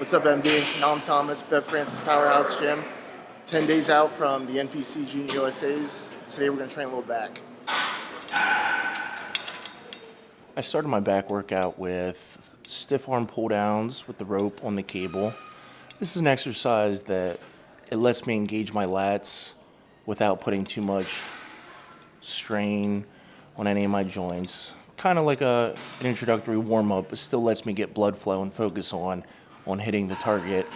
What's up, MD? Nam Thomas, Bev Francis Powerhouse Gym. 10 days out from the NPC Junior USAs. Today we're going to train a little back. I started my back workout with stiff arm pull downs with the rope on the cable. This is an exercise that it lets me engage my lats without putting too much strain on any of my joints. Kind of like an introductory warm-up, but still lets me get blood flow and focus on hitting the target.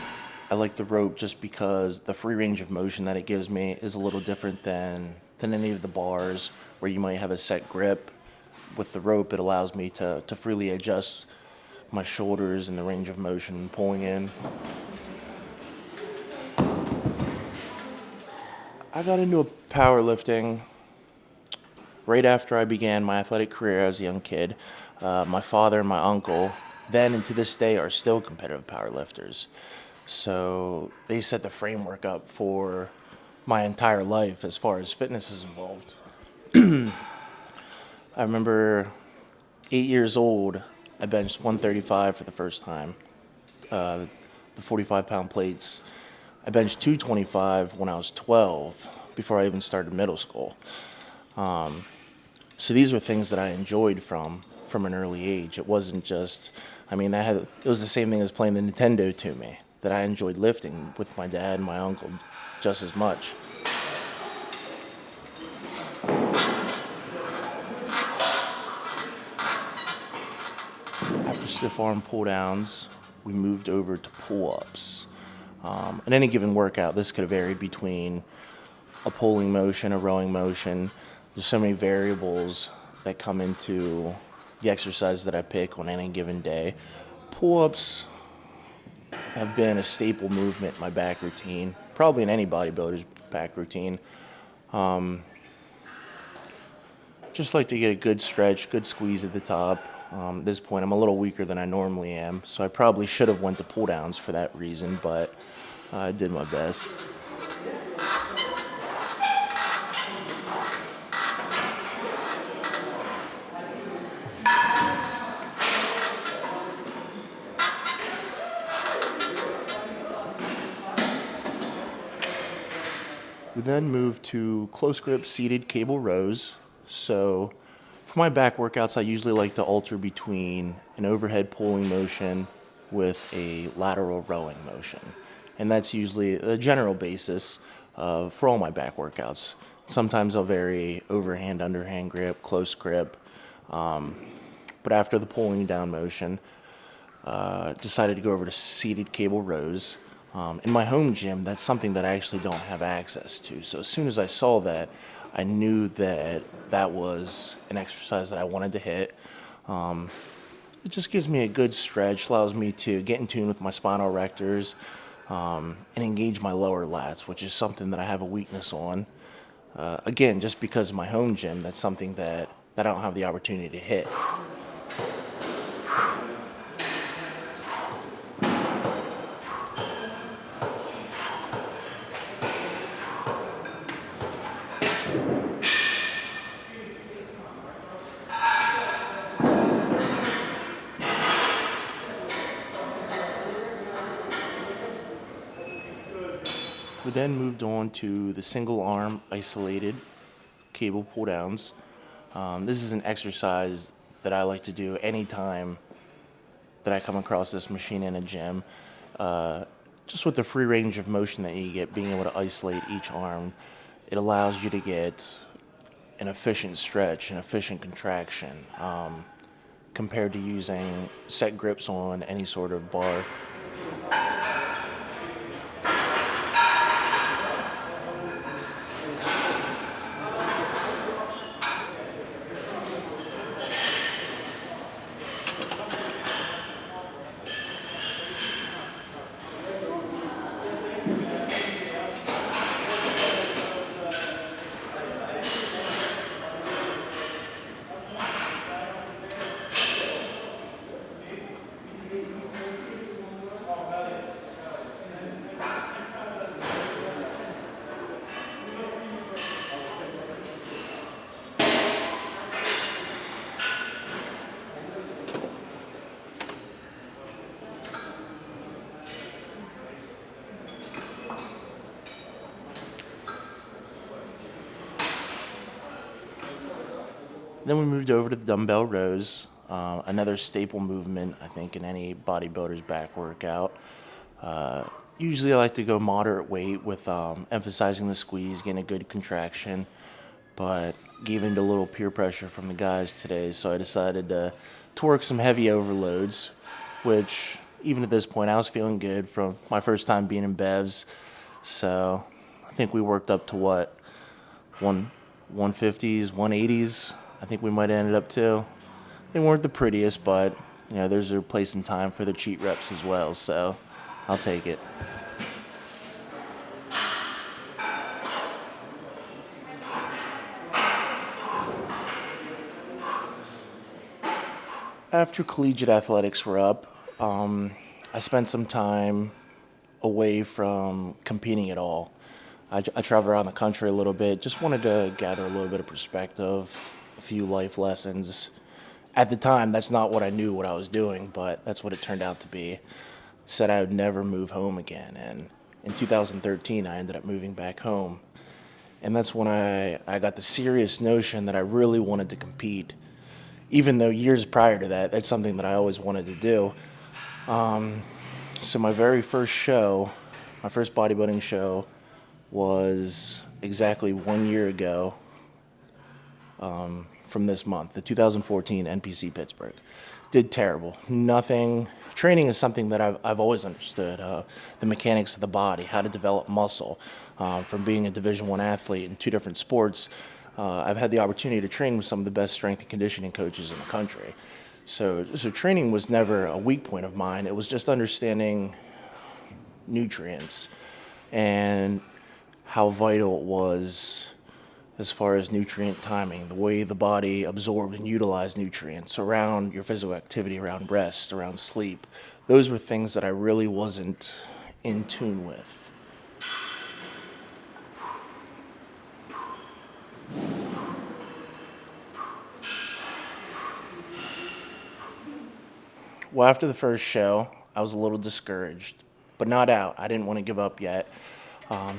I like the rope just because the free range of motion that it gives me is a little different than any of the bars where you might have a set grip. With the rope, it allows me to freely adjust my shoulders and the range of motion pulling in. I got into powerlifting right after I began my athletic career as a young kid. My father and my uncle, then and to this day, are still competitive powerlifters. So they set the framework up for my entire life as far as fitness is involved. I remember 8 years old, I benched 135 for the first time, the 45-pound plates. I benched 225 when I was 12, before I even started middle school. So these were things that I enjoyed from an early age. It wasn't just, it was the same thing as playing the Nintendo to me, that I enjoyed lifting with my dad and my uncle just as much. After stiff arm pull downs, we moved over to pull-ups. In any given workout, this could have varied between a pulling motion, a rowing motion. There's so many variables that come into the exercise that I pick on any given day. Pull-ups have been a staple movement in my back routine, probably in any bodybuilder's back routine. Just like to get a good stretch, good squeeze at the top. At this point, I'm a little weaker than I normally am, so I probably should have went to pull downs for that reason, but I did my best. We then moved to close grip seated cable rows. So for my back workouts, I usually like to alter between an overhead pulling motion with a lateral rowing motion. And that's usually a general basis for all my back workouts. Sometimes I'll vary overhand, underhand grip, close grip. But after the pulling down motion, decided to go over to seated cable rows. In my home gym, that's something that I actually don't have access to. So as soon as I saw that, I knew that that was an exercise that I wanted to hit. It just gives me a good stretch, allows me to get in tune with my spinal erectors and engage my lower lats, which is something that I have a weakness on. Again, just because of my home gym, that's something that I don't have the opportunity to hit. We then moved on to the single arm isolated cable pull downs. This is an exercise that I like to do anytime that I come across this machine in a gym. Just with the free range of motion that you get, being able to isolate each arm, it allows you to get an efficient stretch, an efficient contraction, compared to using set grips on any sort of bar. Then we moved over to the dumbbell rows, another staple movement, I think, in any bodybuilder's back workout. Usually I like to go moderate weight with emphasizing the squeeze, getting a good contraction, but gave into a little peer pressure from the guys today, so I decided to work some heavy overloads, which even at this point I was feeling good from my first time being in Bevs. So I think we worked up to what, 150s, 180s. I think we might have ended up to. They weren't the prettiest, but there's a place and time for the cheat reps as well, so I'll take it. After collegiate athletics were up, I spent some time away from competing at all. I traveled around the country a little bit, just wanted to gather a little bit of perspective, a few life lessons. At the time, that's not what I knew what I was doing, but that's what it turned out to be. Said I would never move home again, and in 2013, I ended up moving back home. And that's when I got the serious notion that I really wanted to compete, even though years prior to that, that's something that I always wanted to do. So my very first show, my first bodybuilding show, was exactly 1 year ago from this month, the 2014 NPC Pittsburgh. Did terrible. Nothing. Training is something that I've always understood. The mechanics of the body, how to develop muscle. From being a Division I athlete in two different sports, I've had the opportunity to train with some of the best strength and conditioning coaches in the country. So training was never a weak point of mine. It was just understanding nutrients and how vital it was as far as nutrient timing, the way the body absorbed and utilized nutrients around your physical activity, around rest, around sleep. Those were things that I really wasn't in tune with. Well, after the first show, I was a little discouraged, but not out. I didn't want to give up yet.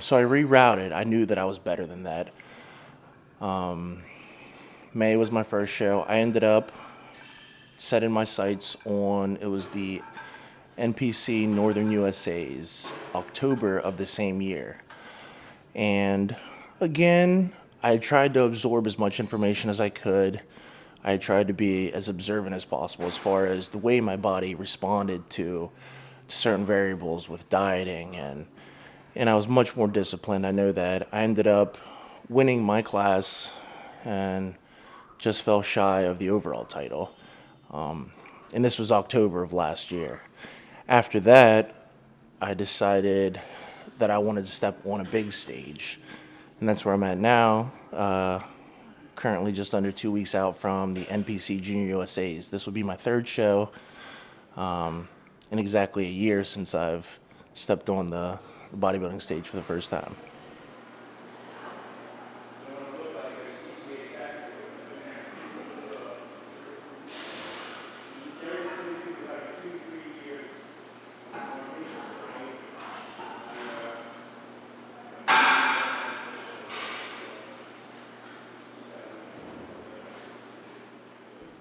So I rerouted. I knew that I was better than that. May was my first show. I ended up setting my sights on, it was the NPC Northern USA's October of the same year. And again, I tried to absorb as much information as I could. I tried to be as observant as possible as far as the way my body responded to certain variables with dieting, and I was much more disciplined. I know that. I ended up winning my class and just fell shy of the overall title. And this was October of last year. After that, I decided that I wanted to step on a big stage, and that's where I'm at now. Currently just under 2 weeks out from the NPC Junior USA's. This will be my third show in exactly a year since I've stepped on the bodybuilding stage for the first time.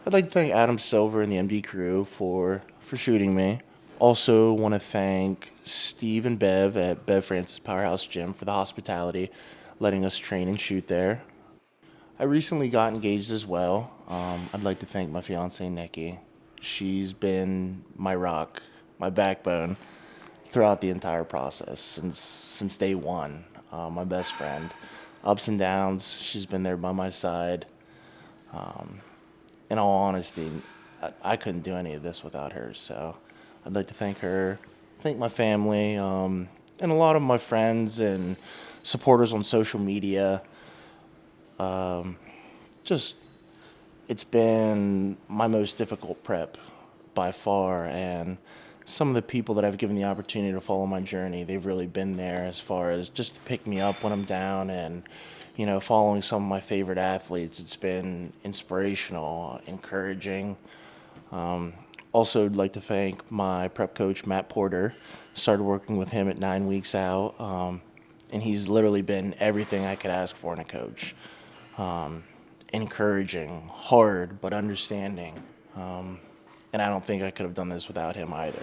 I'd like to thank Adam Silver and the MD crew for shooting me. Also want to thank Steve and Bev at Bev Francis Powerhouse Gym for the hospitality, letting us train and shoot there. I recently got engaged as well. I'd like to thank my fiancée, Nikki. She's been my rock, my backbone throughout the entire process since day one. My best friend. Ups and downs, she's been there by my side. In all honesty, I couldn't do any of this without her, so I'd like to thank her, thank my family, and a lot of my friends and supporters on social media. It's been my most difficult prep by far, and some of the people that I've given the opportunity to follow my journey, they've really been there as far as just to pick me up when I'm down, and following some of my favorite athletes. It's been inspirational, encouraging. Also, I'd like to thank my prep coach, Matt Porter. Started working with him at 9 weeks out, and he's literally been everything I could ask for in a coach. encouraging, hard, but understanding. And I don't think I could have done this without him either.